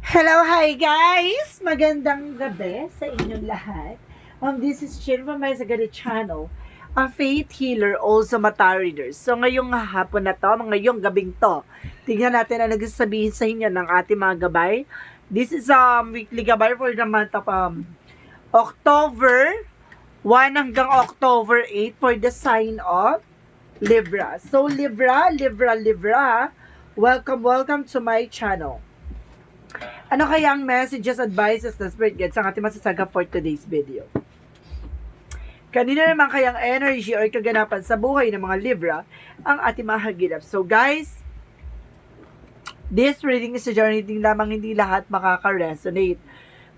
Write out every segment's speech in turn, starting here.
Hello, hi guys! Magandang gabi sa inyong lahat. This is Chin from my Sagari channel, a faith healer, also mata reader. So ngayong hapon na to, ngayong gabing to, tingnan natin ang nagsasabihin sa inyo ng ating mga gabay. This is weekly gabay for the month of October 1 hanggang October 8 for the sign of Libra. So Libra, welcome to my channel. Ano kaya ang messages, advices na spirit guides ang ating masasaga for today's video? Kanina naman kayang energy or kaganapan sa buhay ng mga Libra ang ating mahagilap. So guys, this reading is a journey din lamang, hindi lahat makaka-resonate.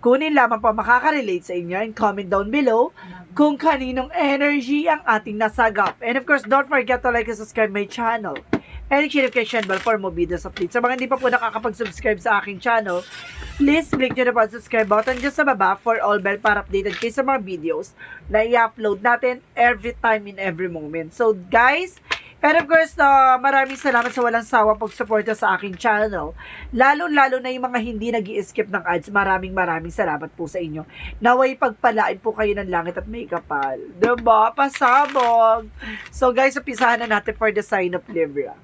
Kunin lamang pa makaka-relate sa inyo and comment down below kung kaninong energy ang ating nasagap. And of course, don't forget to like and subscribe my channel. And notification bell for more videos updates. Sa mga hindi pa po nakakapag-subscribe sa aking channel, please click nyo na po ang subscribe button dyan sa baba for all bell para updated kayo sa mga videos na i-upload natin every time in every moment. So guys, and of course, maraming salamat sa walang sawang pagsuporta sa aking channel. Lalo-lalo na yung mga hindi nag-i-skip ng ads. Maraming salamat po sa inyo. Naway pagpalain po kayo ng langit at may kapal. Diba? Pasabog! So guys, umpisahan na natin for the sign of Libra.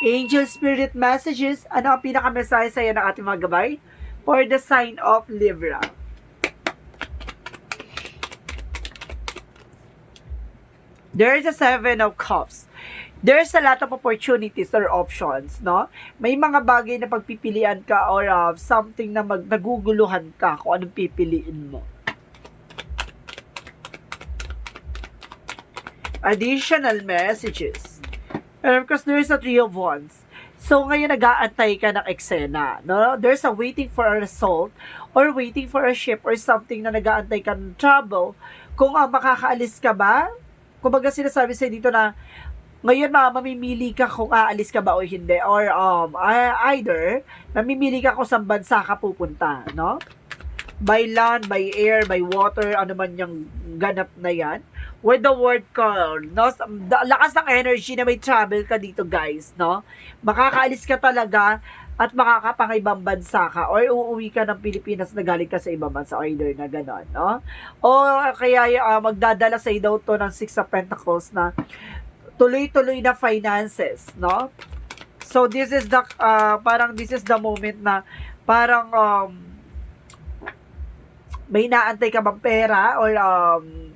Angel Spirit Messages, ano ang pinaka-mensahe sa'yo ng ating mga gabay? For the sign of Libra. There is a 7 of Cups. There's a lot of opportunities or options, no? May mga bagay na pagpipilian ka or something na naguguluhan ka kung anong pipiliin mo. Additional messages. And of course, there's a 3 of Wands. So, ngayon nag-aantay ka ng eksena, no? There's a waiting for a result or waiting for a ship or something na nag-aantay ka ng trouble. Kung makakaalis ka ba? Kumbaga sinasabi sa'yo dito na ngayon mamimili ka kung aalis ka ba o hindi. Or either, namimili ka kung saan bansa ka pupunta, no? By land, by air, by water, ano man yung ganap na yan. With the word call, no? Lakas ng energy na may travel ka dito, guys, no? Makakaalis ka talaga at makakapangibang bansa ka or uuwi ka ng Pilipinas na galing ka sa ibang bansa, either na gano'n, no? O kaya magdadala sa daw to ng 6 of Pentacles na tuloy-tuloy na finances, no? So this is the this is the moment na parang may naantay ka bang pera or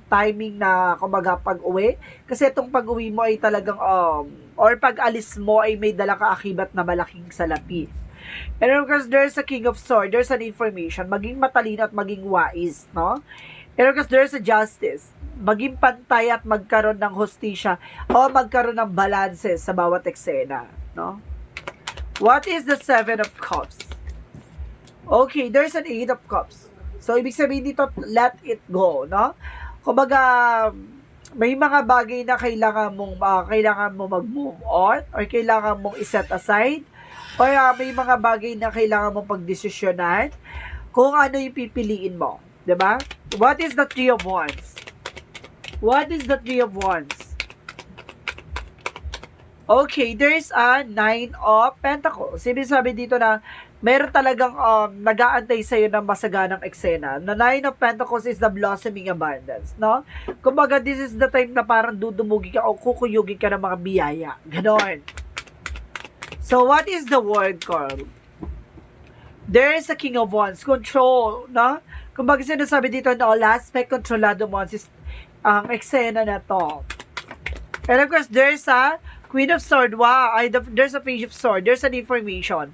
timing na kumbaga pag-uwi? Kasi itong pag-uwi mo ay talagang or pag-alis mo ay may dala ka akibat na malaking salapi. And of course, there's a King of Swords, there's an information, maging matalino at maging wise, no? And of course, there's a justice, maging pantay at magkaroon ng hustisya o magkaroon ng balanse sa bawat eksena, no? What is the 7 of Cups? Okay, there's an 8 of Cups. So, ibig sabihin dito, let it go, no? Kumbaga, may mga bagay na kailangan mo mag-move on or kailangan mong iset aside or may mga bagay na kailangan mong pagdesisyonan kung ano yung pipiliin mo. Diba? What is the 3 of Wands? What is the 3 of Wands? Okay, there's a 9 of Pentacles. Sinasabi dito na meron talagang nag-aantay sa'yo ng masaganang eksena. The 9 of Pentacles is the blossoming abundance, no? Kumbaga, this is the time na parang dudumugi ka o kukuyugin ka ng mga biyaya. Ganon. So, what is the word called? There is a King of Wands. Control, no? Kumbaga, sinasabi dito na all aspect, kontrolado mo ang eksena na to. And of course, there's a Queen of Swords. Wow, there's a Page of Swords. There's an information.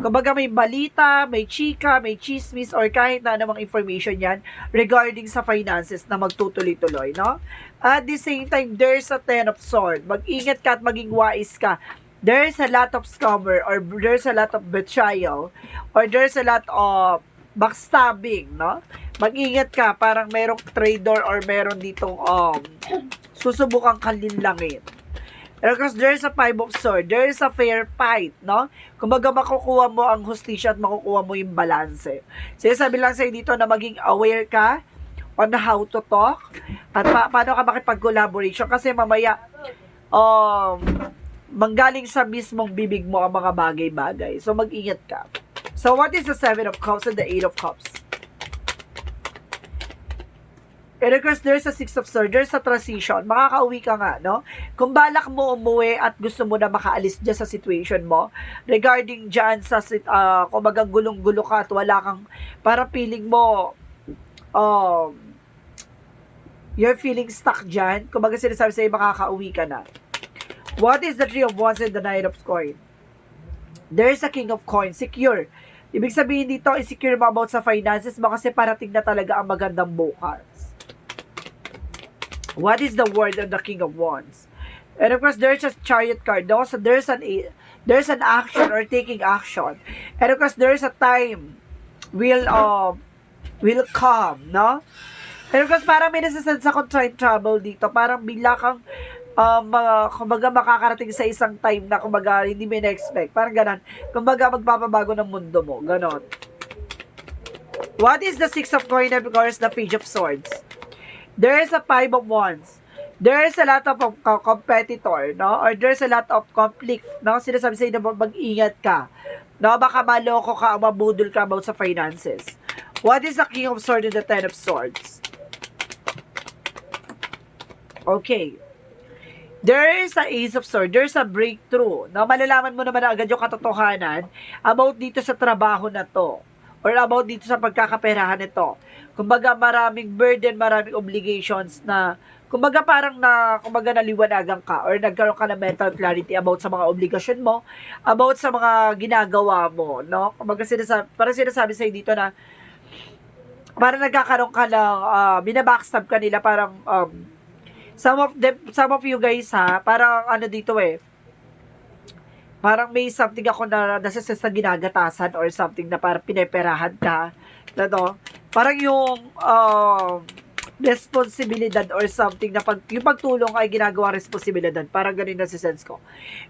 Kumbaga may balita, may chika, may chismis, or kahit na anumang information yan regarding sa finances na magtutuloy-tuloy, no? At the same time, there's a 10 of Swords. Mag-ingat ka at maging wise ka. There's a lot of scammer or there's a lot of betrayal or there's a lot of backstabbing, no? Mag-ingat ka, parang merong traitor or meron ditong susubukang kalinlangin. And of course, there's a 5 of Swords. There's a fair fight, no? Kumbaga, makukuha mo ang hustisya at makukuha mo yung balanse. Sinasabi lang sa'yo dito na maging aware ka on how to talk at paano ka makipag-collaboration. Kasi mamaya, manggaling sa mismong bibig mo ang mga bagay-bagay. So, mag-ingat ka. So, what is the 7 of Cups and the 8 of Cups? And of course, there's a 6 of Swords, there's a transition. Makakauwi ka nga, no? Kung balak mo umuwi at gusto mo na makaalis dyan sa situation mo, regarding dyan sa, kumbaga gulong-gulo ka at wala kang, parang feeling mo, you're feeling stuck dyan, kumbaga sinasabi sa'yo, makakauwi ka na. What is the 3 of Wands and the 9 of Coins? There's a King of Coins, secure. Ibig sabihin dito, insecure mo about sa finances mo kasi parating na talaga ang magandang bukas. What is the word of the King of Wands? And of course, there's a Chariot card. No? So there's an action or taking action. And of course, there's a time will come, no? And of course, parang may nasasense akong time travel dito. Parang bigla kang kumbaga makakarating sa isang time na kumbaga hindi mo na-expect. Parang ganon. Kumbaga magpapabago ng mundo mo. Ganon. What is the 6 of Coins and of course the Page of Swords? There is a 5 of Wands. There is a lot of competitor, no? Or there's a lot of conflict, no? Sinasabi sa'yo na mag-ingat ka. No? Baka maloko ka o mabudol ka about sa finances. What is the King of Swords and the 10 of Swords? Okay. There is a Ace of Swords. There's a breakthrough. No? Malalaman mo naman agad yung katotohanan about dito sa trabaho na to. Or about dito sa pagkakaperahan nito. Kumbaga maraming burden, maraming obligations na kumbaga parang kumbaga naliwanagan ka or nagkaroon ka ng mental clarity about sa mga obligasyon mo, about sa mga ginagawa mo, no? Kumbaga parang sinasabi sa'yo dito na parang nagkakaroon ka ng binabackstab ka nila, parang some of you guys parang ano dito parang may something ako na nasasense na ginagatasan or something na parang pineperahan ka. No? Parang yung responsibilidad or something na yung pagtulong ay ginagawa responsibilidad. Parang ganun na si sense ko.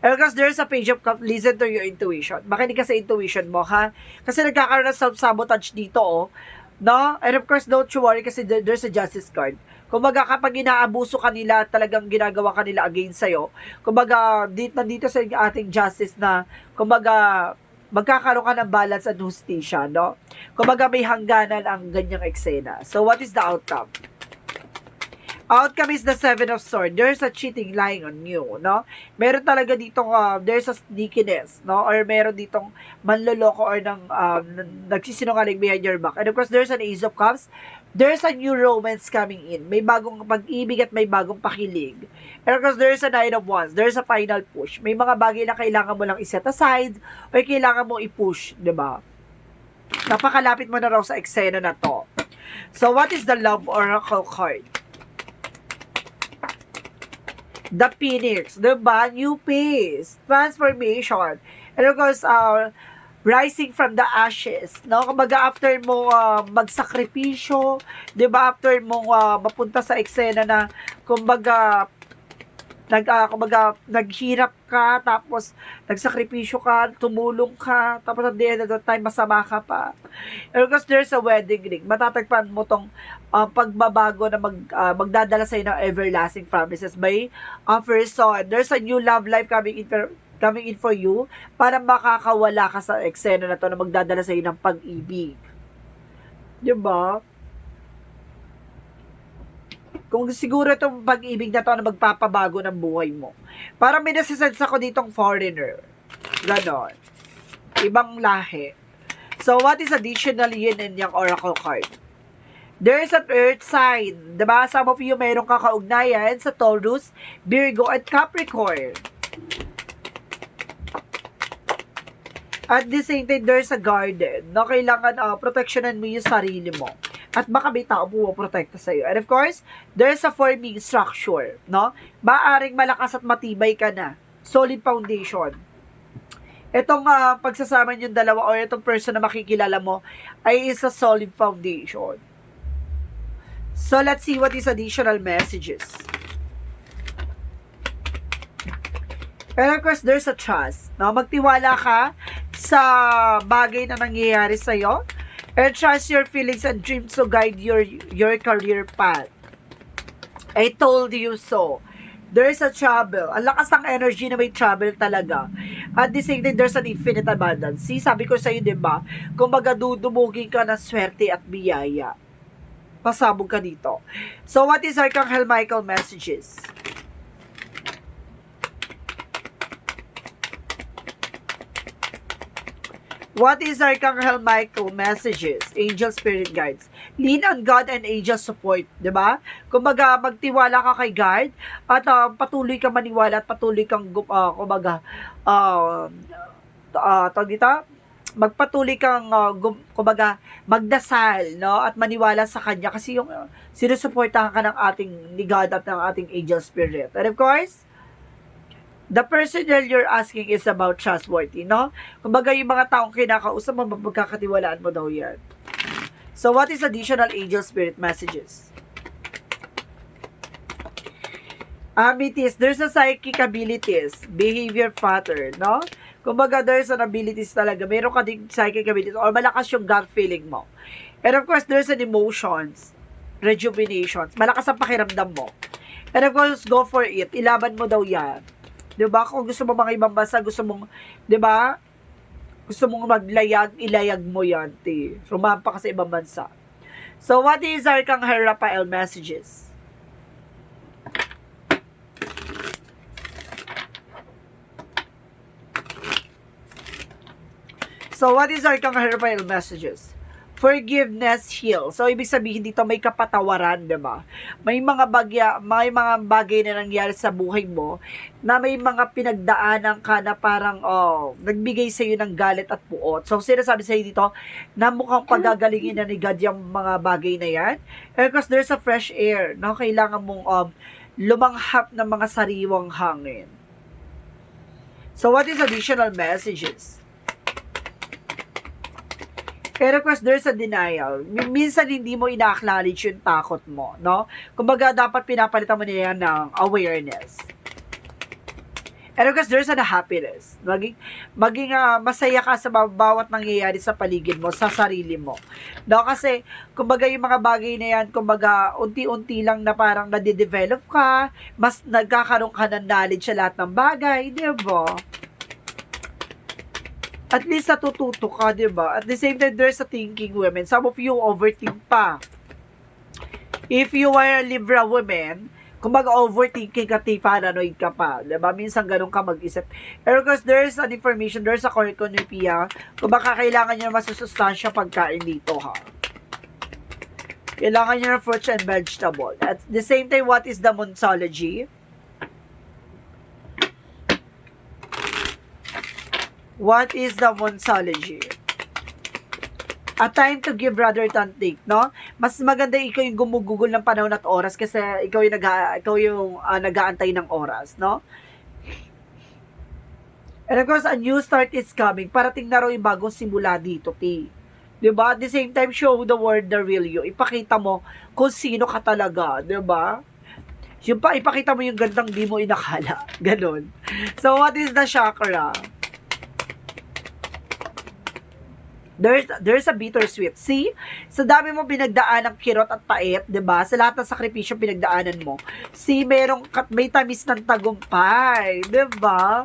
And because there's a Page of Cups, listen to your intuition. Makinig ka sa intuition mo, ha? Kasi nagkakaroon ng self-sabotage dito, no? And of course, don't you worry kasi there's a Justice card. Kumbaga, kapag inaabuso kanila, talagang ginagawa kanila against sa'yo, kumbaga, nandito sa ating justice na, kumbaga, magkakaroon ka ng balance and justisya, no? Kumbaga, may hangganan ang ganyang eksena. So, what is the outcome? Outcome is the 7 of Swords. There's a cheating lying on you, no? Meron talaga ditong, there's a sneakiness, no? Or meron ditong manloloko or nagsisinungaling behind your back. And of course, there's an Ace of Cups. There's a new romance coming in. May bagong pag-ibig at may bagong pakilig. And of course, there's a 9 of Wands. There's a final push. May mga bagay na kailangan mo lang i-set aside o kailangan mo i-push, di ba? Napakalapit mo na raw sa eksena na to. So, what is the Love Oracle card? The Phoenix, diba? New pace, transformation, and of course, rising from the ashes, no? Kumbaga, after mo magsakripisyo, diba? After mo mapunta sa eksena na, kumbaga, naghirap ka, tapos nagsakripisyo ka, tumulong ka, tapos at the end of the time, masama ka pa. And because there's a wedding ring, matatagpan mo tong pagbabago na magdadala sa'yo ng everlasting promises by person. There's a new love life coming in for you para makakawala ka sa eksena na to na magdadala sa'yo ng pag-ibig. Diba? Kung siguro itong pag-ibig na to na magpapabago ng buhay mo. Parang may nasisense ako ditong foreigner. Ganon. Ibang lahi. So, what is additional yin and yang oracle card? There is an earth sign. Diba? Some of you mayroong kakaugnayan sa Taurus, Virgo, at Capricorn. At the same time, there's a garden. No? Kailangan protectionan mo yung sarili mo. At baka may tao pumoprotekta sa'yo. And of course, there's a forming structure, no? Maaring malakas at matibay ka na. Solid foundation. Itong pagsasama yung dalawa or itong person na makikilala mo ay is a solid foundation. So, let's see what is additional messages. And of course, there's a trust. No? Magtiwala ka sa bagay na nangyayari sa'yo. And trust your feelings and dreams to guide your career path. I told you so. There is a trouble. Ang lakas ng energy na may trouble talaga. At the same time, there's an infinite abundance. See, sabi ko sa'yo, di ba? Kung baga dudumugin ka ng swerte at biyaya. Pasabog ka dito. So, what is Archangel Michael messages? What is Archangel Michael messages? Angel Spirit Guides. Lean on God and angel support, 'di ba? Kumbaga magtiwala ka kay God at patuloy kang maniwala at patuloy kang kumbaga tawag dito, magpatuloy kang kumbaga magdasal, no? At maniwala sa kanya kasi yung sinusuportahan ka ng ating ni God at ng ating angel spirit. And of course, the person that you're asking is about trustworthy, no? Kumbaga yung mga taong kinakausap mo, magkakatiwalaan mo daw yan. So, what is additional angel spirit messages? Amethyst, there's a psychic abilities, behavior pattern, no? Kumbaga, there's an abilities talaga. Meron ka ding psychic abilities or malakas yung gut feeling mo. And of course, there's an emotions, rejuvenations. Malakas ang pakiramdam mo. And of course, go for it. Ilaban mo daw yan. 'Di ba? Kung gusto mo mga ibang bansa, gusto mong, 'di ba? Gusto mong maglayag, ilayag mo 'yan, te. Rumampa ka sa ibang bansa. So, what is Archangel Raphael messages? So, what is Archangel Raphael messages? Forgiveness heal. So, ibig sabihin dito may kapatawaran, di ba? May mga bagay na nangyari sa buhay mo na may mga pinagdaanan ka na parang, nagbigay sa iyo ng galit at puot. So, sinasabi sa iyo dito na mukhang pagagalingin na ni God yung mga bagay na yan. And because there's a fresh air, no? Kailangan mong lumanghap ng mga sariwang hangin. So, what is additional messages? Pero of course, there's a denial. Minsan hindi mo ina-acknowledge yung takot mo, no? Kumbaga, dapat pinapalitan mo niya ng awareness. And of course, there's a happiness. Maging masaya ka sa bawat nangyayari sa paligid mo, sa sarili mo. No? Kasi, kumbaga yung mga bagay na yan, kumbaga, unti-unti lang na parang nade-develop ka, mas nagkakaroon ka ng knowledge sa lahat ng bagay, di ba? At least natututo ka, di ba? At the same time, there's a thinking women. Some of you overthink pa. If you are a Libra woman, kung mag-overthinking ka, paranoid ka pa. Di ba? Minsan ganun ka mag-isip. Pero because there's an information, there's a cornucopia, kung baka kailangan nyo masusustansya pagkain dito, ha? Kailangan nyo ng fruits and vegetable. At the same time, what is the Monsology? What is the Monsology? A time to give rather than take, no? Mas maganda ikaw yung gumugugol ng panahon at oras kasi ikaw yung nag-aantay ng oras, no? And of course, a new start is coming. Parating na raw yung bagong simula dito, T. Diba? At the same time, show the world the real you. Ipakita mo kung sino ka talaga, diba? Yung ipakita mo yung gandang di mo inakala. Ganon. So, what is the chakra? There's a bittersweet. See? Sa dami mo pinagdaan ng kirot at pait, 'di ba? Sa lahat ng sakripisyo pinagdaanan mo. See, may tamis ng tagumpay, 'di ba?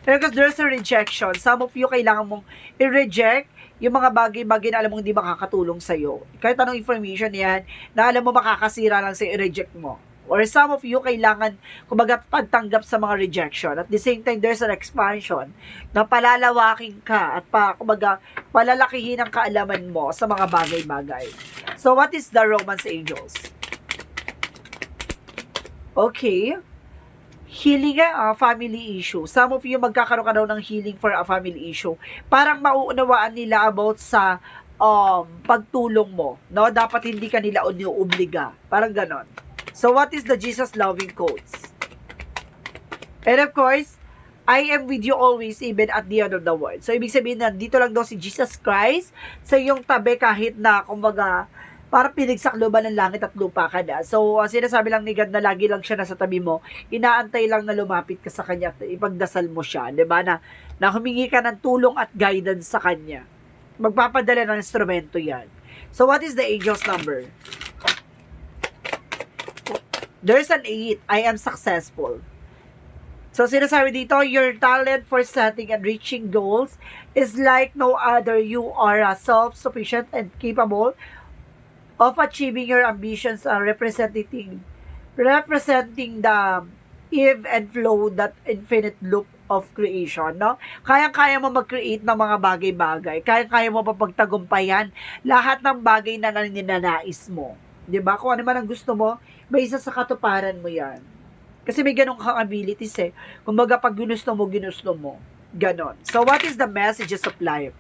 Because there's a rejection. Some of you kailangan mong i-reject yung mga bagay-bagay na alam mong hindi makakatulong sa'yo. Kahit anong information yan, na alam mo makakasira lang sa i-reject mo. Or some of you kailangan, kumbaga, pagtanggap sa mga rejection. At the same time, there's an expansion na palalawakin ka at kumbaga, palalakihin ang kaalaman mo sa mga bagay-bagay. So, what is the Romance Angels? Okay. Healing family issue. Some of you magkakaroon ka daw ng healing for a family issue. Parang mauunawaan nila about sa pagtulong mo. No? Dapat hindi ka nila iniuobliga. Parang ganon. So, what is the Jesus loving quotes? And of course, I am with you always, even at the end of the world. So, ibig sabihin na, dito lang daw si Jesus Christ sa iyong tabi kahit na, kumbaga, para pinagsakloban ng langit at lupa ka na. So, sinasabi lang ni God na lagi lang siya nasa tabi mo, inaantay lang na lumapit ka sa Kanya at ipagdasal mo siya, diba? Na humingi ka ng tulong at guidance sa Kanya. Magpapadala ng instrumento yan. So, what is the angel's number? There's an 8. I am successful. So, sinasabi dito, your talent for setting and reaching goals is like no other. You are self-sufficient and capable of achieving your ambitions, representing the ebb and flow, that infinite loop of creation, no? Kaya-kaya mo mag-create ng mga bagay-bagay. Kaya-kaya mo papagtagumpayan lahat ng bagay na ninanais mo. 'Di ba? Kung ano man ang gusto mo, may isa sa katuparan mo 'yan. Kasi may ganong kang abilities eh. Kumbaga, pag ginusto mo, ginusto mo. Ganon. So, what is the messages of life?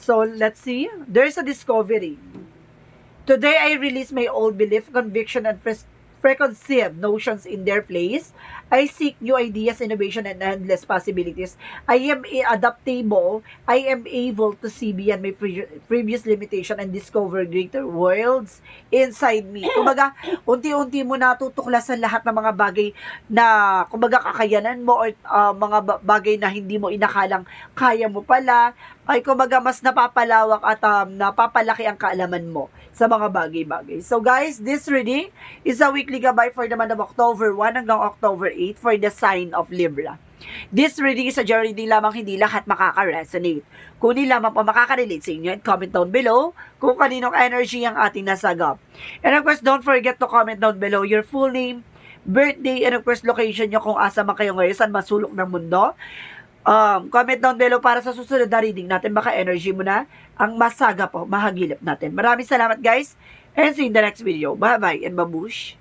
So, let's see. There's a discovery. Today, I release my old belief, conviction, and preconceived notions in their place. I seek new ideas, innovation, and endless possibilities. I am adaptable. I am able to see beyond my previous limitation and discover greater worlds inside me. Kumbaga, unti-unti mo natutuklasan lahat ng mga bagay na, kumbaga, kakayanan mo or mga bagay na hindi mo inakalang kaya mo pala. Ay, kumbaga, mas napapalawak at napapalaki ang kaalaman mo sa mga bagay-bagay. So guys, this reading is a weekly gabay for the month of October 1 hanggang October 8 for the sign of Libra. This reading is a general reading lamang, hindi lahat makaka-resonate. Kung hindi lamang pa makaka-relate sa inyo, comment down below kung kaninong energy ang ating nasagap. And of course, don't forget to comment down below your full name, birthday, and of course, location nyo kung asa man kayo ngayon, saan masulok ng mundo. Comment down below para sa susunod na reading natin. Baka energy mo na ang masaga po, mahagilap natin. Maraming salamat guys, and see you in the next video. Bye-bye and babush!